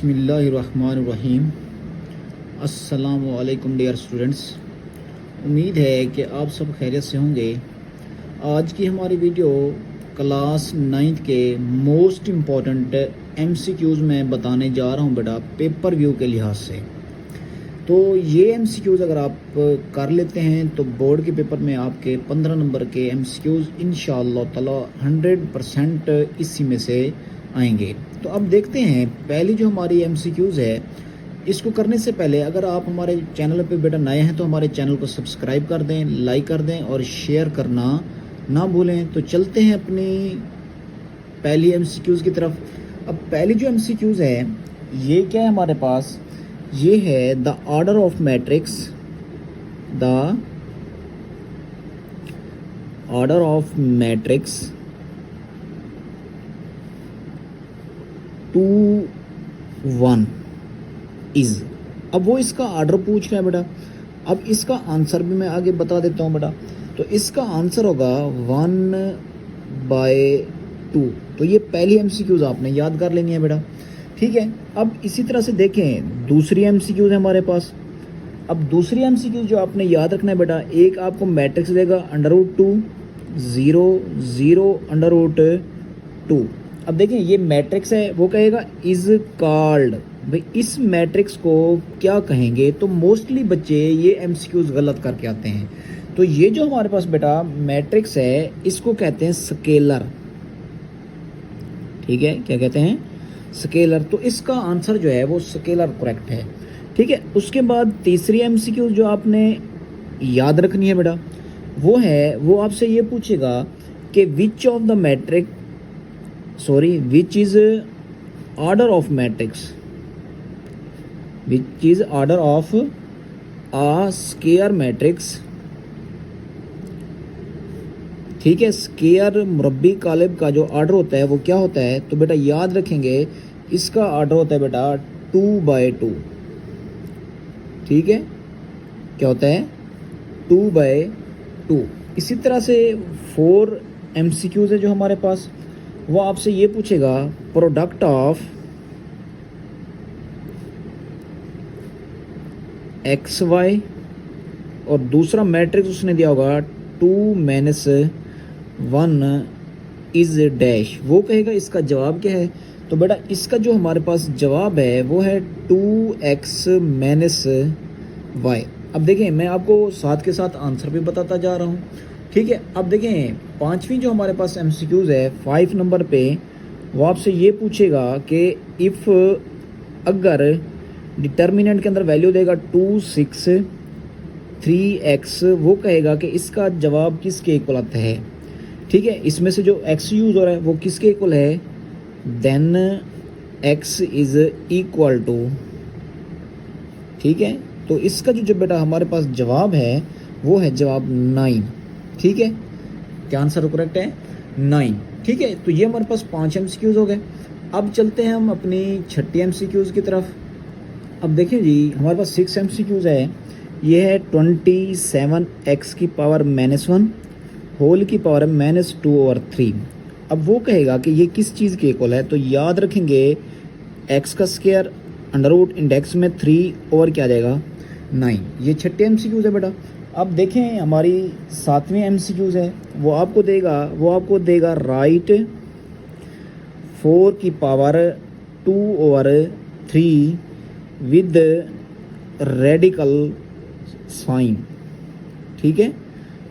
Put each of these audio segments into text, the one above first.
बिस्मिल्लाहिर्रहमानिर्रहीम। अस्सलामु अलैकुम डियर स्टूडेंट्स। उम्मीद है कि आप सब खैरियत से होंगे। आज की हमारी वीडियो क्लास 9th के मोस्ट इम्पॉर्टेंट एमसीक्यूज़ में बताने जा रहा हूँ बेटा, पेपर व्यू के लिहाज से। तो ये एमसीक्यूज़ अगर आप कर लेते हैं तो बोर्ड के पेपर में आपके 15 नंबर के एमसीक्यूज़ इंशाअल्लाह ताला 100% इसी में से आएंगे। तो अब देखते हैं पहली जो हमारी एमसीक्यूज़ है, इसको करने से पहले अगर आप हमारे चैनल पे बेटा नए हैं तो हमारे चैनल को सब्सक्राइब कर दें, लाइक कर दें और शेयर करना ना भूलें। तो चलते हैं अपनी पहली एमसीक्यूज़ की तरफ। अब पहली जो एमसीक्यूज़ है ये क्या है हमारे पास, ये है the order of matrix, the order of matrix 2 1 is. अब वो इसका ऑर्डर पूछ रहा है बेटा। अब इसका आंसर भी मैं आगे बता देता हूँ बेटा। तो इसका आंसर होगा 1/2। तो ये पहली एमसीक्यूज आपने याद कर लेनी है बेटा, ठीक है। अब इसी तरह से देखें दूसरी एमसीक्यूज है हमारे पास। अब दूसरी एमसीक्यूज जो आपने याद रखना है बेटा, एक आपको मैट्रिक्स देगा √2 0 0 √2। अब देखें ये मैट्रिक्स है, वो कहेगा इज कॉल्ड। भाई इस मैट्रिक्स को क्या कहेंगे? तो मोस्टली बच्चे ये एमसीक्यूज गलत करके आते हैं। तो ये जो हमारे पास बेटा मैट्रिक्स है इसको कहते हैं स्केलर, ठीक है। क्या कहते हैं? स्केलर। तो इसका आंसर जो है वो स्केलर करेक्ट है, ठीक है। उसके बाद तीसरी एमसीक्यू जो आपने याद रखनी है बेटा, वो है, वो आपसे ये पूछेगा कि which of the matrix which is order of matrix, which is order of a square matrix, ठीक है। स्केयर मुरब्बी कालिब का जो ऑर्डर होता है वो क्या होता है? तो बेटा याद रखेंगे इसका ऑर्डर होता है बेटा 2/2, ठीक है। क्या होता है? 2/2। इसी तरह से 4 एमसीक्यूज है जो हमारे पास, वो आपसे ये पूछेगा प्रोडक्ट ऑफ XY और दूसरा मैट्रिक्स उसने दिया होगा 2 - 1 इज डैश। वो कहेगा इसका जवाब क्या है? तो बेटा इसका जो हमारे पास जवाब है वो है 2x - y। अब देखें मैं आपको साथ के साथ आंसर भी बताता जा रहा हूँ, ठीक है। अब देखें पांचवी जो हमारे पास एमसीक्यूज है 5 नंबर पे, वो आपसे ये पूछेगा कि इफ़ अगर डिटर्मिनेंट के अंदर वैल्यू देगा 2 6 3x, वो कहेगा कि इसका जवाब किसके इक्वल आता है, ठीक है। इसमें से जो x यूज़ हो रहा है वो किसके इक्वल है? Then x is equal to, ठीक है। तो इसका जो बेटा हमारे पास जवाब है वो है जवाब 9, ठीक है। क्या आंसर करेक्ट है? 9, ठीक है। तो ये हमारे पास 5 एमसीक्यूज हो गए। अब चलते हैं हम अपनी छठी एमसीक्यूज की तरफ। अब देखें जी हमारे पास 6 एमसीक्यूज है। ये है 27x की पावर -1 होल की पावर -2/3। अब वो कहेगा कि ये किस चीज़ के इक्वल है? तो याद रखेंगे x का स्क्वायर √ इंडेक्स में 3 ओवर क्या आ जाएगा 9। ये छठे एमसीक्यूज है बेटा। अब देखें हमारी 7वीं एमसीक्यूज है, वो आपको देगा राइट 4 की पावर 2/3 विद रेडिकल साइन, ठीक है।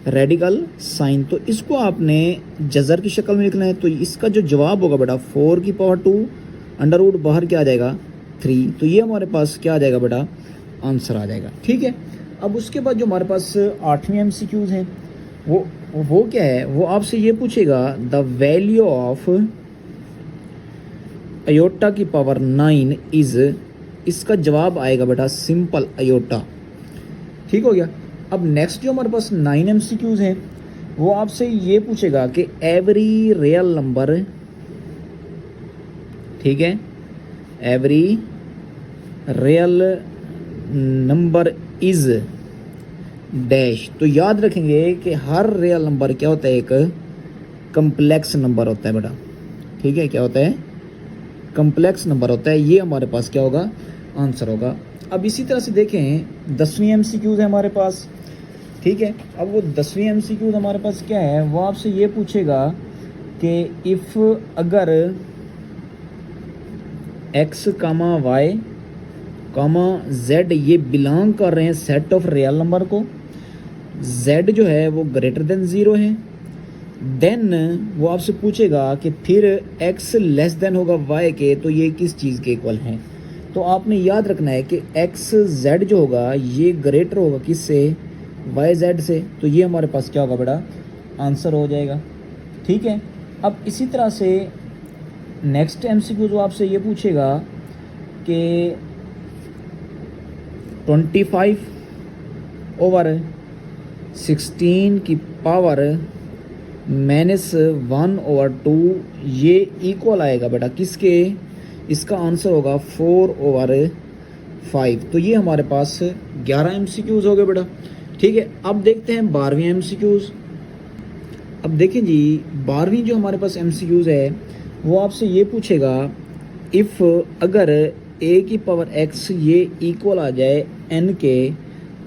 Radical sign. तो इसको आपने जज़र की शक्ल में लिखना है। तो इसका जो जवाब होगा बेटा 4 की पावर 2 √ बाहर क्या आ जाएगा 3। तो ये हमारे पास क्या आ जाएगा बेटा? आंसर आ जाएगा, ठीक है। अब उसके बाद जो हमारे पास 8वीं एमसीक्यूज हैं वो क्या है? वो आपसे ये पूछेगा द वैल्यू ऑफ अयोटा की पावर 9 इज। इसका जवाब आएगा बेटा सिंपल अयोटा, ठीक हो गया। अब नेक्स्ट जो हमारे पास 9 एमसीक्यूज हैं वो आपसे ये पूछेगा कि एवरी रियल नंबर, ठीक है, every real number is dash. तो याद रखेंगे कि हर रियल नंबर क्या होता है? एक कम्प्लेक्स नंबर होता है बेटा, ठीक है। क्या होता है? कम्प्लेक्स नंबर होता है, ये हमारे पास क्या होगा, आंसर होगा। अब इसी तरह से देखें 10वीं MCQs है हमारे पास, ठीक है। अब वो 10वीं MCQs हमारे पास क्या है, वो आपसे ये पूछेगा कि इफ़ अगर x, y, z ये बिलोंग कर रहे हैं सेट ऑफ रियल नंबर को, z जो है वो ग्रेटर देन 0 है, देन वो आपसे पूछेगा कि फिर x लेस देन होगा y के, तो ये किस चीज़ के इक्वल है। तो आपने याद रखना है कि x z जो होगा ये ग्रेटर होगा किससे, y z से, तो ये हमारे पास क्या होगा बेटा, आंसर हो जाएगा, ठीक है। अब इसी तरह से नेक्स्ट MCQ जो आपसे ये पूछेगा कि 25/16 की पावर -1/2 ये इक्वल आएगा बेटा किसके, इसका आंसर होगा 4/5। तो ये हमारे पास 11 MCQs हो गए बेटा, ठीक है। अब देखते हैं 12वीं MCQs। अब देखें जी 12वीं जो हमारे पास MCQs है वो आपसे ये पूछेगा इफ़ अगर a की पावर x ये इक्वल आ जाए n के,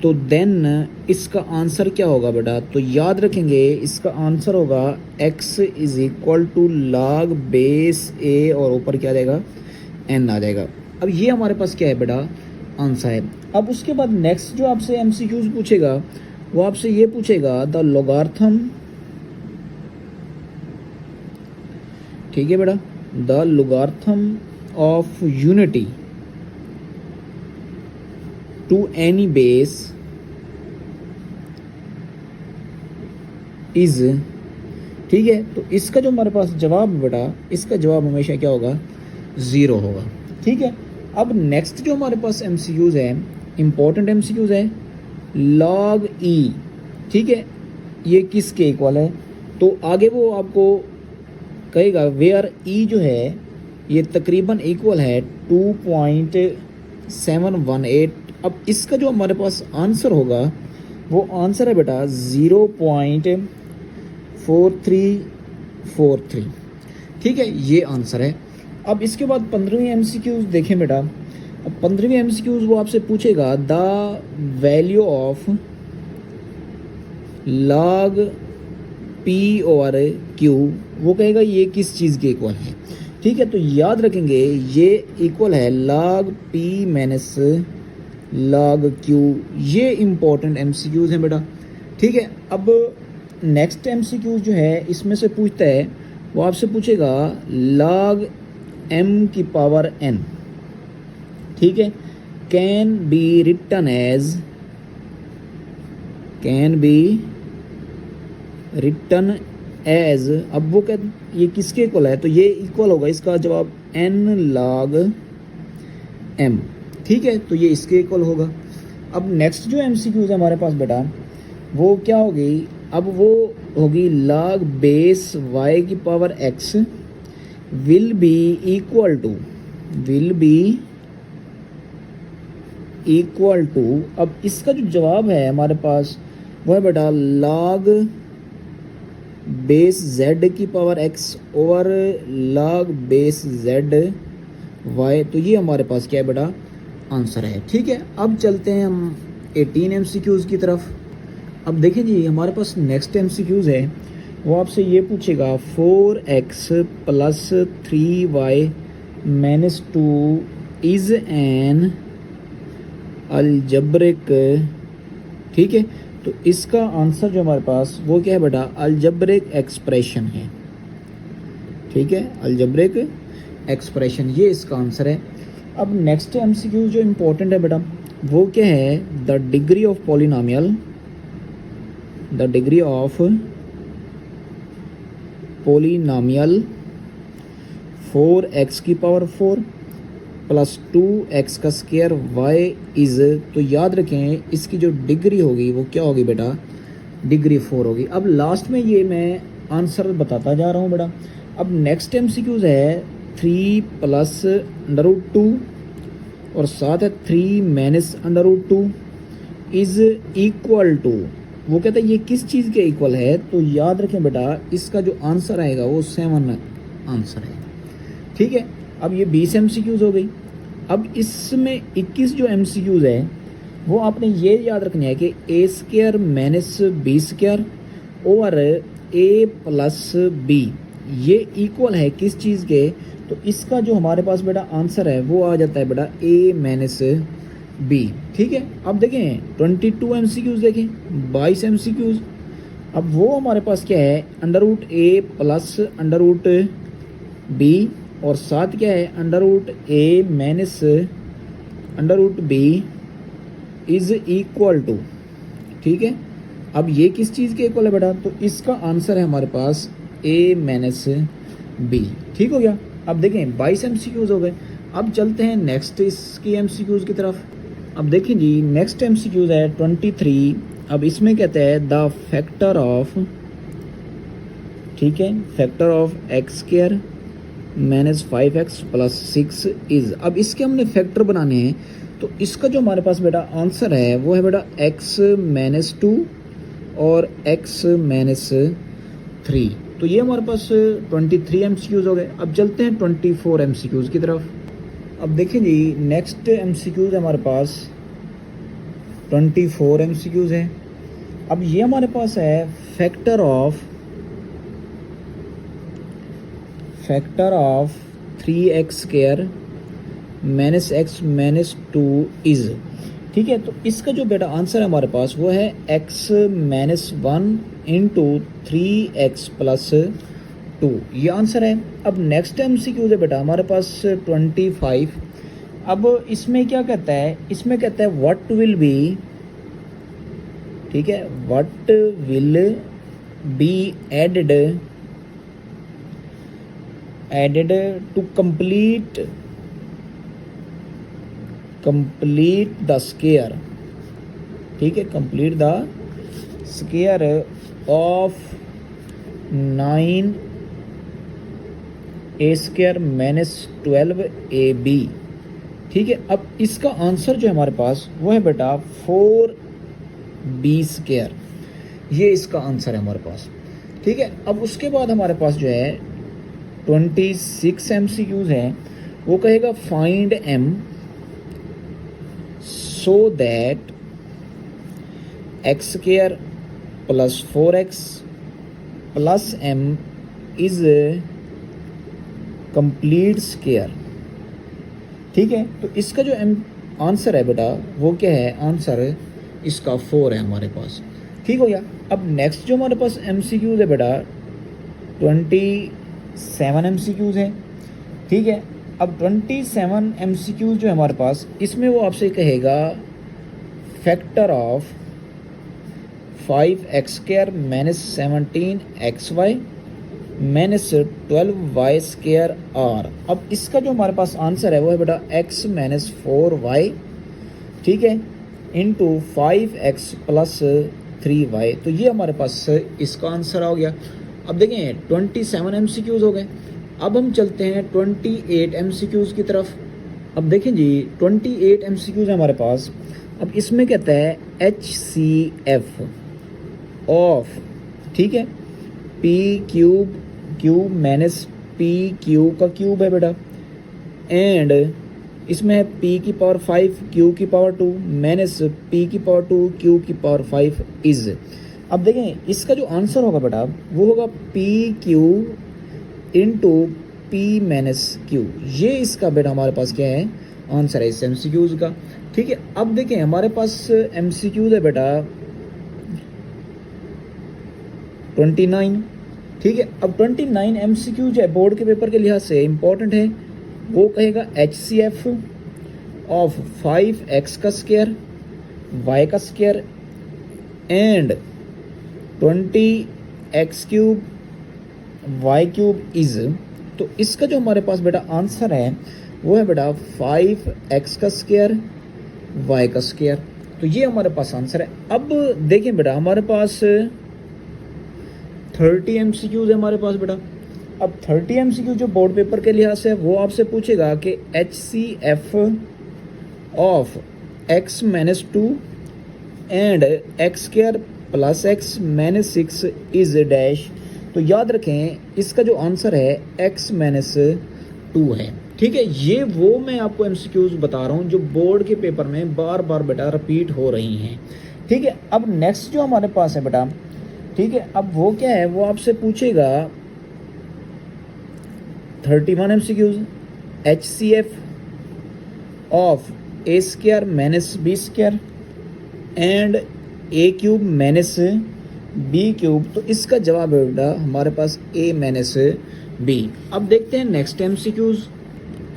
तो देन इसका आंसर क्या होगा बेटा। तो याद रखेंगे इसका आंसर होगा x is equal to log base a और ऊपर क्या आ जाएगा, n आ जाएगा। अब ये हमारे पास क्या है बेटा, आंसर है। अब उसके बाद नेक्स्ट जो आपसे MCQs पूछेगा वो आपसे ये पूछेगा द लोगार्थम, ठीक है बेटा, the logarithm of unity to any base is, ठीक है। तो इसका जो हमारे पास जवाब है बेटा, इसका जवाब हमेशा क्या होगा, 0 होगा, ठीक है। अब नेक्स्ट जो हमारे पास MCQs है, इंपॉर्टेंट MCQs है, log e, ठीक है, ये किसके इक्वल है। तो आगे वो आपको कहेगा वेयर e जो है ये तकरीबन इक्वल है 2.718। अब इसका जो हमारे पास आंसर होगा वो आंसर है बेटा 0.4343, ठीक है, ये आंसर है। अब इसके बाद 15वीं MCQs देखें बेटा। अब 15वीं MCQs वो आपसे पूछेगा the value of log p/q, वो कहेगा ये किस चीज़ के इक्वल है, ठीक है। तो याद रखेंगे ये इक्वल है log p minus log q, ये इम्पोर्टेंट MCQs हैं बेटा, ठीक है। अब नेक्स्ट MCQs जो है इसमें से पूछता है, वो आपसे पूछेगा log m की पावर n, ठीक है, can be written as, can be written as, अब वो क्या, ये किसके इक्वल है, तो ये इक्वल होगा, इसका जवाब n log m, ठीक है, तो ये इसके इक्वल होगा। अब नेक्स्ट जो MCQs है हमारे पास बेटा वो क्या होगी, अब वो होगी log बेस y की power x will be equal to, will be equal to, अब इसका जो जवाब है हमारे पास वो है बेटा log बेस z की power x over log base z y, तो ये हमारे पास क्या है बेटा, आंसर है, ठीक है। अब चलते हैं हम 18 MCQs की तरफ। अब देखें जी हमारे पास नेक्स्ट MCQs है, वो आपसे ये पूछेगा 4x plus 3y minus 2 is an algebraic, ठीक है। तो इसका आंसर जो हमारे पास वो क्या है बेटा, अलजब्रिक एक्सप्रेशन है, ठीक है, अलजब्रिक एक्सप्रेशन, ये इसका आंसर है। अब नेक्स्ट MCQ जो इम्पोर्टेंट है बेटा वो क्या है, the degree of polynomial, the degree of polynomial 4x की पावर 4 प्लस 2x का स्क्वायर y इज़, तो याद रखें इसकी जो डिग्री होगी वो क्या होगी बेटा, डिग्री 4 होगी। अब लास्ट में ये मैं आंसर बताता जा रहा हूँ बेटा। अब नेक्स्ट MCQs है 3 प्लस √2 और साथ है 3 माइनस √2 इज़ इक्वल टू, वो कहता है ये किस चीज़ के इक्वल है, तो याद रखें बेटा इसका जो आंसर आएगा वो 7 आंसर है, ठीक है। अब ये 20 MCQs हो गई। अब इसमें 21 जो MCQs है वो आपने ये याद रखना है कि ए स्क्वायर माइनस बी स्क्वायर और ए प्लस बी ये इक्वल है किस चीज़ के, तो इसका जो हमारे पास बेटा आंसर है वो आ जाता है बेटा ए माइनस बी। ठीक है, अब देखें 22 MCQs देखें, 22 MCQs। अब वो हमारे पास क्या है, under root A plus under root B और साथ क्या है under root A minus under root B is equal to. ठीक है, अब ये किस चीज़ के इक्वल है बेटा, तो इसका आंसर है हमारे पास ए माइनस बी। ठीक हो गया। अब देखें 22 MCQs हो गए। अब चलते हैं नेक्स्ट इसकी MCQs की तरफ। अब देखें जी नेक्स्ट MCQs है 23। अब इसमें कहते हैं द फैक्टर ऑफ, ठीक है, factor of x square minus 5x plus 6 is. अब इसके हमने फैक्टर बनाने हैं, तो इसका जो हमारे पास बेटा आंसर है वो है बेटा x माइनस 2 और x माइनस 3। तो ये हमारे पास 23 MCQs हो गए। अब चलते हैं 24 MCQs की तरफ। अब देखें जी नेक्स्ट MCQs है हमारे पास 24 MCQs है। अब ये हमारे पास है factor of 3x square minus x minus 2 is. ठीक है, तो इसका जो बेटा आंसर है हमारे पास वो है x minus 1 into 3x plus 2, ये आंसर है। अब नेक्स्ट MCQ है बेटा हमारे पास 25। अब इसमें क्या कहता है, इसमें कहता है व्हाट विल बी, ठीक है, what will be added to complete the square. ठीक है, complete the square of 9 A square minus 12 A B. ठीक है, अब इसका आंसर जो है हमारे पास वो है बेटा 4 बी स्क्वायर, ये इसका आंसर है हमारे पास। ठीक है, अब उसके बाद हमारे पास जो है 26 MCQs हैं। वो कहेगा find m so that x square plus 4x plus m is complete square. ठीक है, तो इसका जो आंसर है बेटा वो क्या है, आंसर इसका 4 है हमारे पास। ठीक हो गया। अब नेक्स्ट जो हमारे पास MCQs है बेटा 27 MCQs है। ठीक है, अब 27 MCQs जो है हमारे पास, इसमें वो आपसे कहेगा factor of 5x square minus 17xy minus 12y square are. अब इसका जो हमारे पास आंसर है वो है बेटा x माइनस 4y, ठीक है, इंटू 5x प्लस 3y। तो ये हमारे पास इसका आंसर हो गया। अब देखें 27 MCQs हो गए। अब हम चलते हैं 28 MCQs की तरफ। अब देखें जी 28 MCQs है हमारे पास। अब इसमें कहता है HCF ऑफ, ठीक है, P cube minus P Q का क्यूब है बेटा, एंड इसमें है पी की पावर 5 क्यू की पावर 2 माइनस पी की पावर 2 क्यू की पावर 5 इज। अब देखें इसका जो आंसर होगा बेटा वो होगा P Q into P minus Q. ये इसका बेटा हमारे पास क्या है, आंसर है इस MCQs का। ठीक है, अब देखें हमारे पास MCQs है बेटा 29। ठीक है, अब 29 MCQ जो है बोर्ड के पेपर के लिहाज से इम्पोर्टेंट है। वो कहेगा HCF ऑफ 5x का स्क्वायर y का square and 20x cube y cube is. तो इसका जो हमारे पास बेटा आंसर है वो है बेटा 5x का स्क्वायर y का स्क्वायर। तो ये हमारे पास आंसर है। अब देखें बेटा हमारे पास 30 MCQs है हमारे पास बेटा। अब 30 MCQ जो बोर्ड पेपर के लिहाज से वो आपसे पूछेगा कि HCF of x minus 2 and x square plus x minus 6 is dash. तो याद रखें इसका जो आंसर है x माइनस 2 है। ठीक है, ये वो मैं आपको एमसीक्यूज बता रहा हूँ जो बोर्ड के पेपर में बार बार बेटा रिपीट हो रही हैं। ठीक है, अब नेक्स्ट जो हमारे पास है बेटा, ठीक है, अब वो क्या है, वो आपसे पूछेगा 31 MCQs, HCF of A square minus B square and A cube minus B cube. तो इसका जवाब है बेटा हमारे पास ए माइनस बी। अब देखते हैं नेक्स्ट एमसीक्यूज।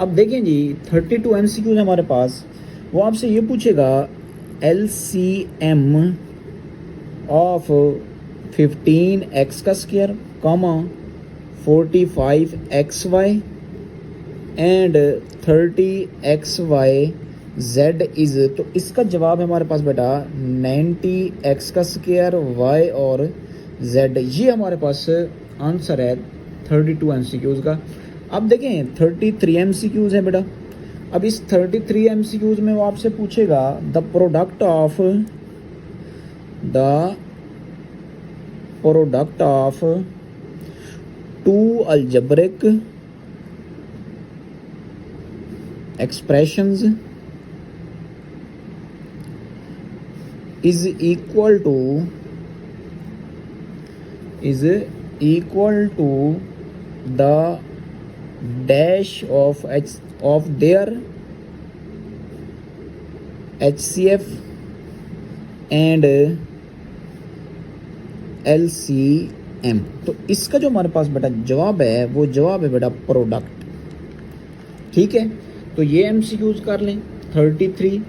अब देखें जी 32 एमसीक्यूज हमारे पास, वो आपसे ये पूछेगा LCM ऑफ 15x का square comma 45xy and 30xy z is. तो इसका जवाब है हमारे पास बेटा 90x का स्क्वायर y और z। ये हमारे पास आंसर है 32 एमसीक्यूज का। अब देखें 33 एमसीक्यूज है बेटा। अब इस 33 एमसीक्यूज में वो आपसे पूछेगा the product of two algebraic expressions is equal to the dash of their HCF and LCM। तो इसका जो हमारे पास बेटा जवाब है वो जवाब है बेटा प्रोडक्ट। ठीक है, तो ये एमसीक्यूज कर लें 33।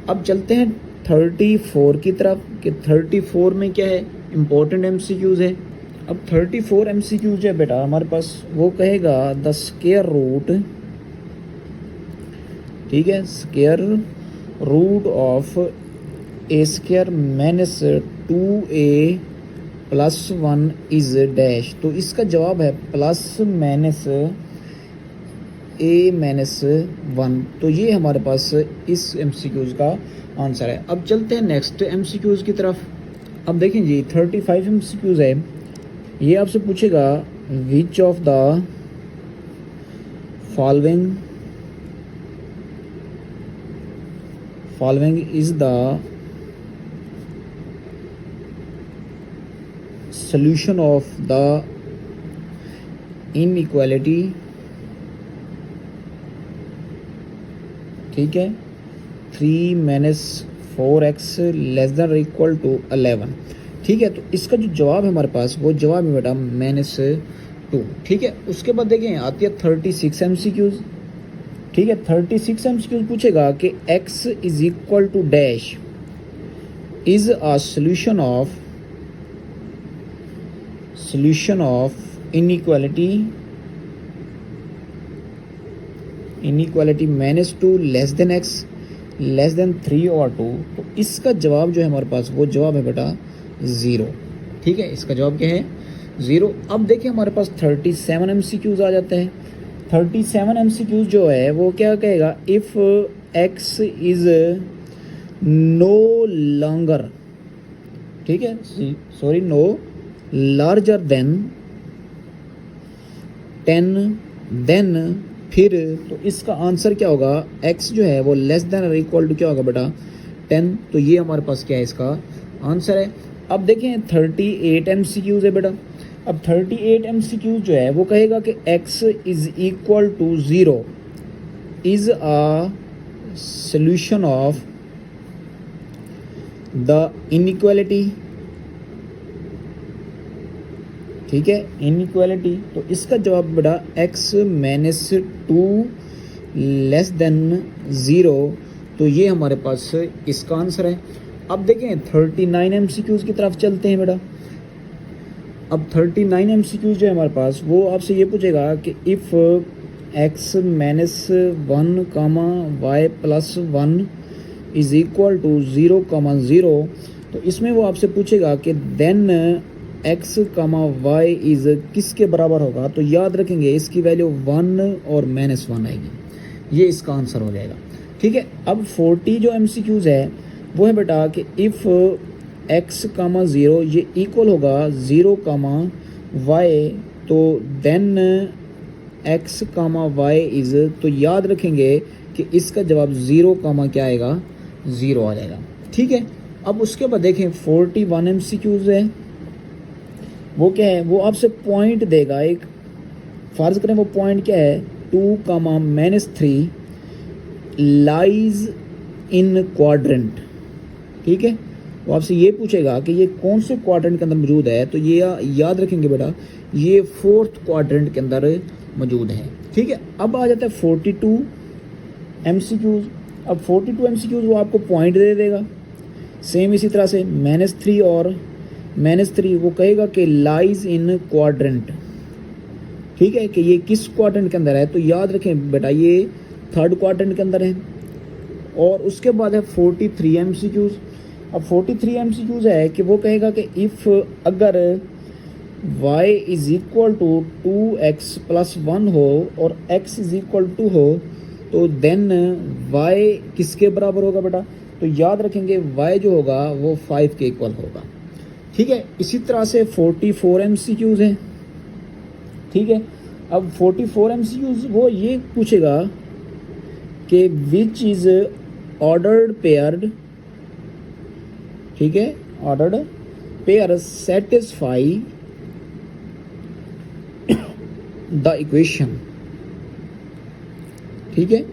अब चलते हैं 34 की तरफ कि 34 में क्या है, इंपॉर्टेंट एमसीक्यूज है। अब 34 एमसीक्यूज जो है बेटा हमारे पास वो कहेगा द स्क्वायर रूट, ठीक है, square root of A square minus 2a plus 1 is dash. तो इसका जवाब है प्लस माइनस a माइनस 1। तो ये हमारे पास इस एमसीक्यूज का आंसर है। अब चलते हैं नेक्स्ट एमसीक्यूज की तरफ। अब देखें जी 35 एमसीक्यूज है। ये आपसे पूछेगा विच of the following is the solution of the inequality, ठीक है, 3 माइनस 4x लेस देन और इक्वल टू 11। ठीक है, तो इसका जो जवाब है हमारे पास वो जवाब है बेटा -2। ठीक है, उसके बाद देखें आती है 36 एमसीक्यूज। ठीक है, 36 एमसीक्यूज पूछेगा कि x is equal to dash is a solution of inequality -2 less than x less than 3 और 2। तो इसका जवाब जो है हमारे पास वो जवाब है बेटा 0। ठीक है, इसका जवाब क्या है 0। अब देखिए हमारे पास 37 एमसीक्यूज आ जाते हैं। 37 एमसीक्यूज जो है वो क्या कहेगा, if x is no longer, ठीक है, sorry no larger than 10 then फिर। तो इसका आंसर क्या होगा, x जो है वो लेस देन और इक्वल टू क्या होगा बेटा 10। तो ये हमारे पास क्या है इसका आंसर है। अब देखें 38 एमसीक्यूज है बेटा। अब 38 एमसीक्यूज जो है वो कहेगा कि x is equal to 0 is a solution of the inequality. ठीक है, इनइक्वालिटी। तो इसका जवाब बेटा x -2 लेस देन 0। तो ये हमारे पास इसका आंसर है। अब देखें 39 एमसीक्यूज की तरफ चलते हैं बेटा। अब 39 एमसीक्यूज जो है हमारे पास वो आपसे ये पूछेगा कि if x -1 comma y plus 1 is equal to 0, तो इसमें वो आपसे पूछेगा कि देन x, y इज किसके बराबर होगा। तो याद रखेंगे इसकी वैल्यू 1 और -1 आएगी, ये इसका आंसर हो जाएगा। ठीक है, अब 40 जो एमसीक्यूज है वो है बेटा कि इफ़ x, 0 ये इक्वल होगा 0, y, तो then X comma Y is, तो याद रखेंगे कि इसका जवाब 0 कामा क्या आएगा, 0 आ जाएगा। ठीक है, अब उसके बाद देखें 41 MCQs है, वो क्या है, वो आपसे पॉइंट देगा एक, फ़र्ज़ करें वो पॉइंट क्या है, 2 कामा -3 लाइज इन क्वाड्रेंट। ठीक है, वो आपसे ये पूछेगा कि ये कौन से क्वाड्रेंट के अंदर मौजूद है, तो ये याद रखेंगे बेटा, ये 4th क्वाड्रेंट के अंदर मौजूद है। ठीक है, अब आ जाता है 42 MCQs। अब 42 MCQs वो आपको पॉइंट दे देगा, सेम इसी तरह से -3 और -3 वो कहेगा कि लाइज इन क्वाड्रेंट। ठीक है, कि ये किस क्वाड्रेंट के अंदर है, तो याद रखें बेटा ये 3rd क्वाड्रेंट के अंदर है। और उसके बाद है 43 MCQs। अब 43 MCQs है कि वो कहेगा कि इफ़ अगर y is equal to 2x + 1 हो और x इज़ इक्वल टू हो, तो देन y किसके बराबर होगा बेटा, तो याद रखेंगे y जो होगा वो 5 के इक्वल होगा। ठीक है, इसी तरह से 44 MCQs हैं। ठीक है, अब 44 MCQs वो ये पूछेगा कि विच इज़ ऑर्डर्ड पेयर्ड, ठीक है, ordered pair satisfy the equation. ठीक है,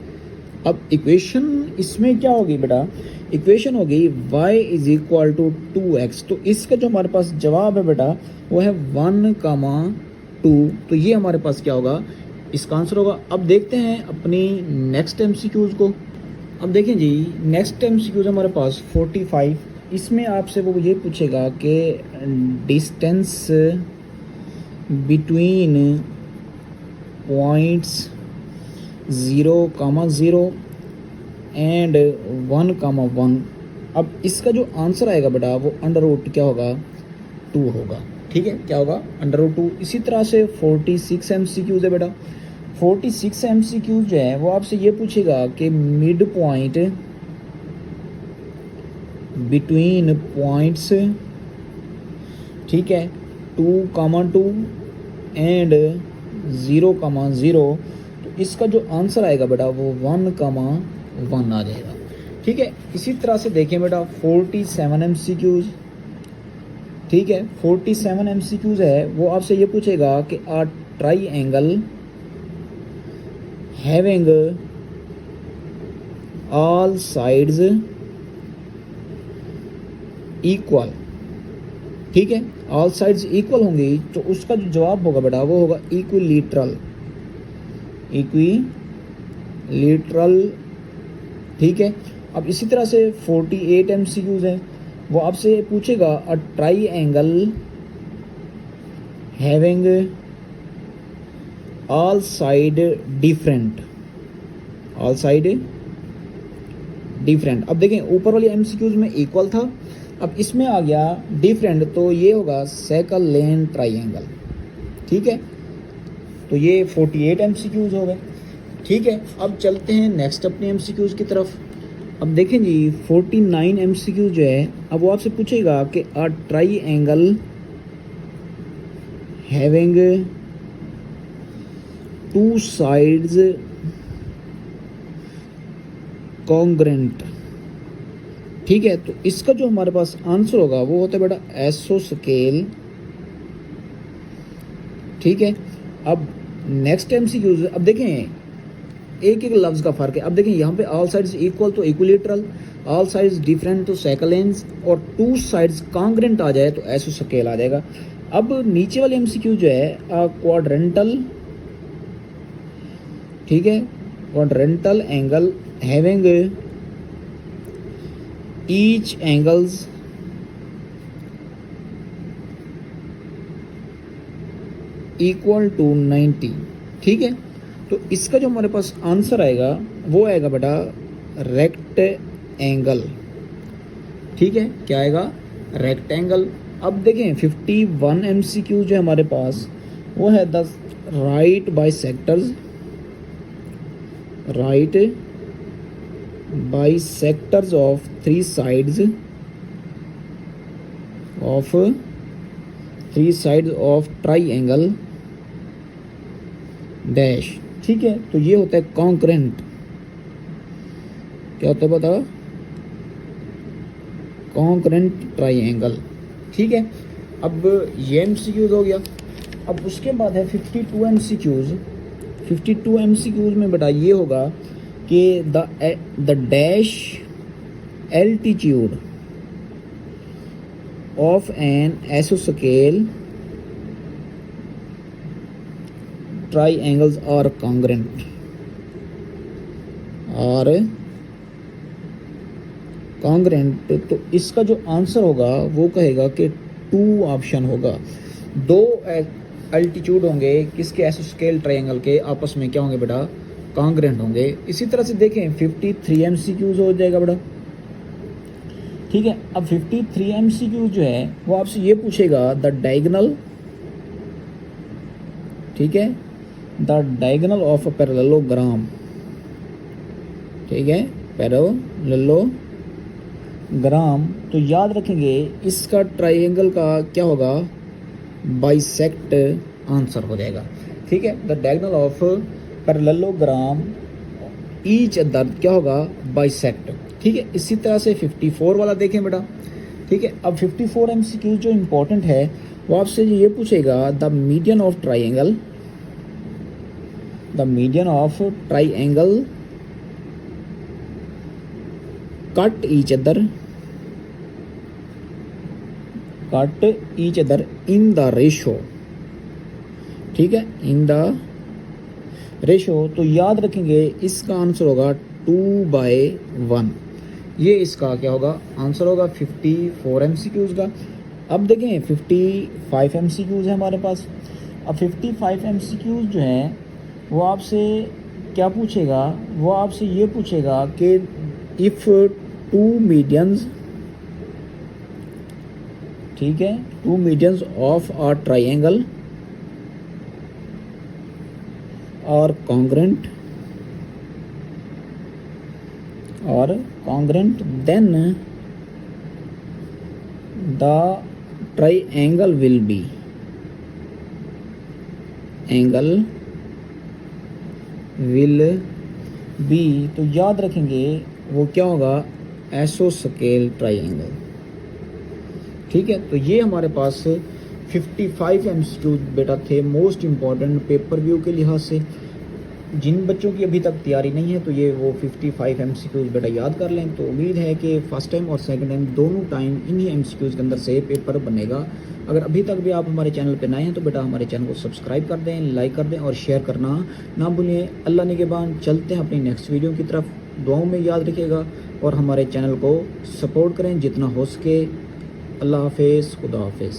अब इक्वेशन इसमें क्या होगी बेटा, इक्वेशन होगी y is equal to 2x, तो इसका जो हमारे पास जवाब है बेटा वो है 1 कामा 2, तो ये हमारे पास क्या होगा, इसका आंसर होगा। अब देखते हैं अपनी नेक्स्ट MCQs को। अब देखें जी, नेक्स्ट MCQs हमारे पास 45, इसमें आपसे वो ये पूछेगा कि डिस्टेंस बिटवीन पॉइंट्स 0,0 एंड 1,1। अब इसका जो आंसर आएगा बेटा वो √2 क्या होगा, 2 होगा। ठीक है, क्या होगा, √2। इसी तरह से 46 MCQs है बेटा। 46 MCQs जो है वो आपसे ये पूछेगा कि मिड पॉइंट बिटवीन पॉइंट्स, ठीक है, 2,2 एंड 0,0, तो इसका जो आंसर आएगा बेटा वो 1,1 आ जाएगा। ठीक है, इसी तरह से देखें बेटा 47 MCQs। ठीक है, 47 MCQs है वो आपसे ये पूछेगा कि a triangle having all sides equal. ठीक है, ऑल साइड्स इक्वल होंगी, तो उसका जो जवाब होगा बेटा वो होगा इक्विलेटरल, इक्विलेटरल। ठीक है, अब इसी तरह से 48 MCQs हैं, वो आपसे पूछेगा a triangle having all side different, all side different. अब देखें ऊपर वाली MCQs में इक्वल था, अब इसमें आ गया डिफरेंट, तो ये होगा सेकल लेन ट्राइएंगल। ठीक है, तो ये 48 MCQs हो गए। ठीक है, अब चलते हैं नेक्स्ट अपने MCQs की तरफ। अब देखें जी 49 MCQ जो है, अब वो आपसे पूछेगा कि अ ट्राइएंगल हैविंग 2 साइड्स कॉन्ग्रेंट। ठीक है, तो इसका जो हमारे पास आंसर होगा वो होता है बेटा एसोस्केल। ठीक है, अब नेक्स्ट MCQ, अब देखें एक एक लफ्ज़ का फ़र्क है। अब देखें यहाँ पे ऑल साइड्स इक्वल तो इक्विलेटरल, ऑल साइड्स डिफरेंट तो सेकलेंस, और 2 साइड्स कॉन्ग्रेंट आ जाए तो एसोस्केल आ जाएगा। अब नीचे वाले MCQ जो है क्वाड्रेंटल, ठीक है, quadrantal angle having each angles equal to 90। ठीक है, तो इसका जो हमारे पास आंसर आएगा वो आएगा बेटा रेक्ट एंगल। ठीक है, क्या आएगा, रेक्टेंगल। अब देखें 51 MCQ जो है हमारे पास वो है the right bisectors, right bisectors of 3 sides of triangle dash, ठीक है। तो ये होता है कॉन्करेंट, क्या होता है बताओ, कॉन्करेंट ट्राइंगल, ठीक है। अब ये एमसीक्यूज हो गया। अब उसके बाद है 52 एमसीक्यूज। 52 एमसीक्यूज में बेटा ये होगा कि the dash altitude of an आइसोस्केल ट्राइंगल्स आर कॉन्ग्रेंट, और कॉन्ग्रेंट, तो इसका जो आंसर होगा वो कहेगा कि 2 ऑप्शन होगा। 2 एल्टीट्यूड होंगे किसके, आइसोस्केल ट्रायंगल के, आपस में क्या होंगे बेटा, कॉन्ग्रेंट होंगे। इसी तरह से देखें 53 एमसीक्यूज हो जाएगा बेटा, ठीक है। अब 53 एमसीक्यूज जो है वो आपसे ये पूछेगा द डायगोनल, ठीक है, the diagonal of a parallelogram, ठीक है, पैरेललोग्राम। तो याद रखेंगे इसका ट्राइंगल का क्या होगा, बाइसेक्ट आंसर हो जाएगा, ठीक है। The diagonal of parallelogram each other क्या होगा, बाइसेक्ट, ठीक है। इसी तरह से 54 वाला देखें बेटा, ठीक है। अब 54 एमसीक्यू जो इम्पोर्टेंट है वो आपसे ये पूछेगा the median of triangle, the median of triangle cut each other in the ratio, ठीक है, इन द रेशो। तो याद रखेंगे इसका आंसर होगा 2/1, ये इसका क्या होगा, आंसर होगा 54 एमसीक्यूज का। अब देखें 55 एमसीक्यूज है हमारे पास। अब 55 एमसीक्यूज जो हैं वो आपसे क्या पूछेगा, वो आपसे ये पूछेगा कि इफ़ 2 मीडियंस, ठीक है, 2 मीडियंस ऑफ अ ट्राइंगल और congruent then the triangle will be तो याद रखेंगे वो क्या होगा, आइसोस्केल ट्राइंगल, ठीक है। तो ये हमारे पास 55 एमसीक्यू बेटा थे, मोस्ट इम्पॉर्टेंट पेपर व्यू के लिहाज से। जिन बच्चों की अभी तक तैयारी नहीं है तो ये वो 55 एमसीक्यूज बेटा याद कर लें। तो उम्मीद है कि फर्स्ट टाइम और सेकंड टाइम दोनों टाइम इन्हीं एमसीक्यूज के अंदर से पेपर बनेगा। अगर अभी तक भी आप हमारे चैनल पर नए हैं तो बेटा हमारे चैनल को सब्सक्राइब कर दें, लाइक कर दें और शेयर करना ना भूलिए। अल्लाह निगहबान, चलते हैं अपनी नेक्स्ट वीडियो की तरफ। दुआओं में याद रखिएगा और हमारे चैनल को सपोर्ट करें जितना हो सके। अल्लाह हाफिज़, खुदा हाफिज़।